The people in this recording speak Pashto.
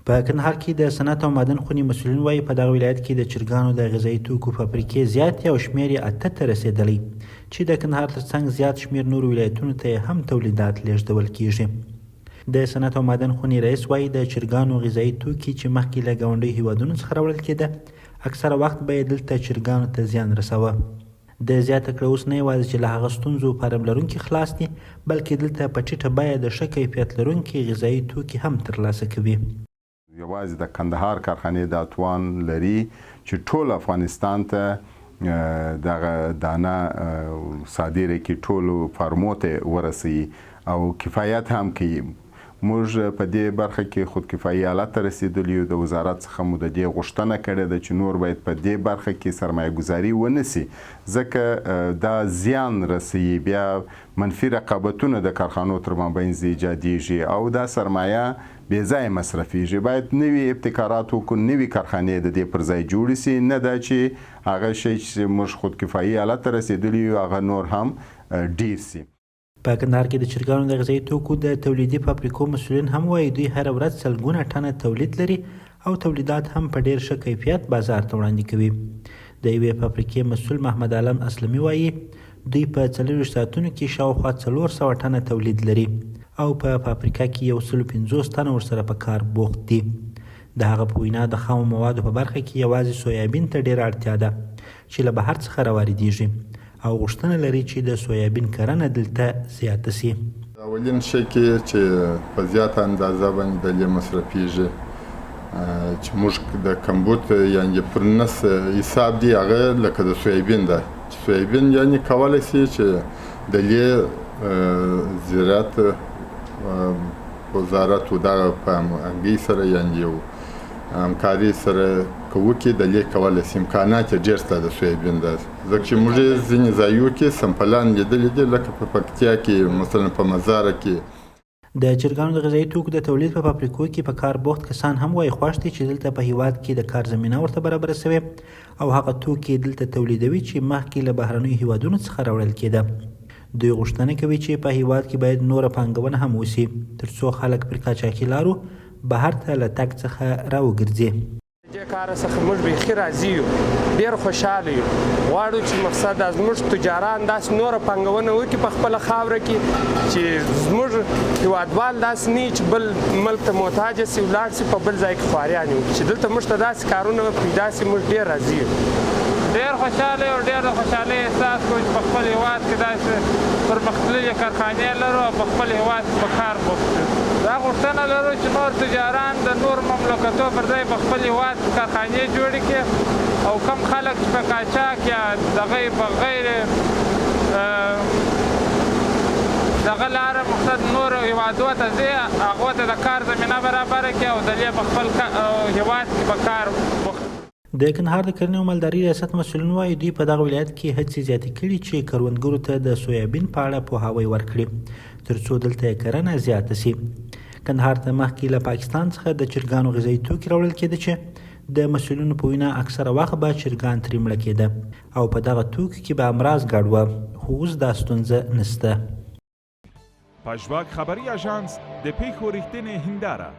په کندهار کې د صنعت او معدن خونې مسؤلین وایي په دغه ولایت کې د چرګانو د غذایي توکو فابریکې زیاتې او شمېر یې 8 ته رسېدلی چې د کندهار ترڅنګ زیات شمېر نورو ولایتونو ته هم تولیدات لیږدول کیږي. د صنعت او معدن خونې رئیس وایي د چرګانو غذایي توکي چې مخکې له ګاونډیو هیوادونو څخه راوړل کېده اکثره وخت به یې دلته چرګانو ته زیان رسوه. د زیاته کړه اوس نه یوازې چې له هغه ستونزو فارم لرونکي خلاص دي بلکې دلته په ټیټه بیه د ښه کیفیت لرونکي غذایي توکي هم ترلاسه کوي. یوازې د کندهار کارخانې دا توان لري چې ټول افغانستان ته دغه دانه صادره کړي، ټولو فارمو ته ورسوي او کفایت هم کوي. موږ په دې برخه کې خودکفایي حالت ته رسېدلي یو. د وزارت څخه مو د دې غوښتنه کړې ده چې نور باید په دې برخه کې سرمایه ګذاري ونسي ځکه دا زیان رسوي. بیا منفي رقابتونه د کارخانو تر مابینځ ایجادیږي او دا سرمایه بې ځایه مصرفیږي. باید نوي ابتکارات وکړو، نوي کارخانې د دې پر ځای جوړې سي، نه دا چې هغه شی چې موږ خودکفایي حالت ته رسېدلي یو هغه نور هم ډیر سي. په کندهار کې د چرګانو د غذایي توکو د تولیدي فابریکو مسؤلین هم وایي دوی هره ورځ سلګونه ټنه تولید لري او تولیدات هم په ډیر ښه کیفیت بازار ته وړاندې کوي. د یوې فابریکې مسؤل محمد عالم اسلمي وایي دوی په 40 ساعتونو کې شاوخوا 400 ټنه تولید لري او په فابریکه کې 150 تنه ورسره په کار بوخت دي. د هغه په وینا د خامو موادو په برخه کې یوازې سویابین ته ډیره اړتیا ده چې له بهر څخه راواردیږي او غوښتنه لري چې د سویابین کرنه دلته زیاته سي. اولین شی کې چې په زیاته اندازه باندې دلې مصرفیږي چې موږ د کمبود یعنی پر نس حساب دی هغه لکه د سویابین ده. سویابین یعنی کولی سي چې دلې زراعت وزارت و دغه په همغږۍ سره یعنی یو همکاري سره کوو کې دلې کولی سي امکانات یې ډېر شته د سویابین ده. ځکه چې موږ یې ځینې ځایو کې سمپلان لیدلي دي لکه په پکتیا کې مثلا په مزاره کې. د چرګانو د غذایي توکو د تولید په فابریکو کې په کار بوخت کسان هم وایي خوښ دي چې دلته په هیواد کې د کار زمینه ورته برابره سوې او هغه توکي دلته تولیدوي چې مخکې له بهرنیو هیوادونو څخه راوړل کېده. دوی غوښتنه کوي چې په هیواد کې باید نوره پانګونه هم وشي ترڅو خلک پر قاچاقي لارو بهر ته له تګ څخه راوګرځي. دې کار څخه موږ بیخي راضي یو، ډېر خوشحاله یو. غواړو چې مقصد زموږ تجاران داسې نوره پانګونه وکړي په خپله خاوره کې چې زموږ هېوادوال داسې نه چې بل ملک ته محتاج سي ولاړ سي په بل ځای کې خواریان وکړي چې دلته موږ ته داسې کارونه پیدا سي. موږ ډېر راضي یو، ډېر خوشحاله یو، ډېر د خوشحالۍ احساس کوو چې په خپل هېواد کې داسې پرمختللې کارخانې لرو او په خپل هېواد کې په کار بوخت یو. دا غوښتنه لرو چې نور تجاران د نور مملکتو پر ځای په خپل هېواد کې کارخانې جوړې کړي او کم خلک چې په قاچاق یا دغه په غیر دغه لاره مقصد نور هېوادو ته ځي هغو ته د کار زمینه برابره کړي او دلې په خپل هېواد کې په کار بوخت. د کندهار د کرنې او مالدارۍ ریاست مسؤلین وایي دوی په دغه ولایت کې هڅې زیاتې کړي چې کروندګرو ته د سویابین په اړه پوهاوی ورکړي ترڅو دلته یې کرنه زیاته سي. کندهار ته مخکې له پاکستان څخه د چرګانو غذایي توکي راوړل کېده چې د مسؤلینو په وینا اکثره وخت به چرګان ترې مړه کېده او په دغه توکو کې به امراض ګډ وه، خو اوس دا ستونزه نشته. پژواک خبري اژانس د پیښو ریښتینې هنداره